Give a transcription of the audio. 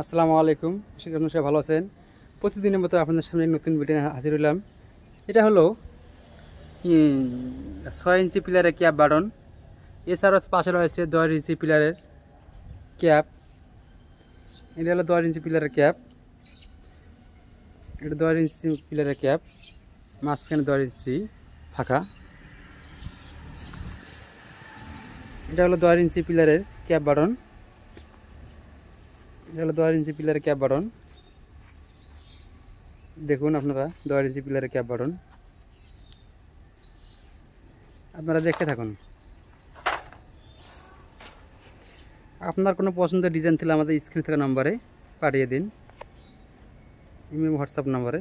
আসসালামু আলাইকুম, আশা করি আপনারা সবাই ভালো আছেন। প্রতিদিনের মতো আপনাদের সামনে নতুন ভিডিও নিয়ে হাজির হলাম। এটা হলো 6 ইঞ্চি পিলারের ক্যাপ বাটন। এছাড়াও পাশে রয়েছে 10 ইঞ্চি পিলারের ক্যাপ। এটা হলো 10 ইঞ্চি পিলারের ক্যাপ। এটা 10 ইঞ্চি পিলারের ক্যাপ, মাঝখানে 10 ইঞ্চি ফাঁকা। এটা হলো 10 ইঞ্চি পিলারের ক্যাপ বাটন। এটা হলো 10 ইঞ্চি পিলারের ক্যাপ বাটন। দেখুন আপনারা 10 ইঞ্চি পিলারের ক্যাপ বাটন, আপনারা দেখতে থাকুন। আপনার কোনো পছন্দের ডিজাইন থাকলে আমাদের স্ক্রিনে থাকা নম্বরে পাঠিয়ে দিন, ইমেল হোয়াটসঅ্যাপ নম্বরে।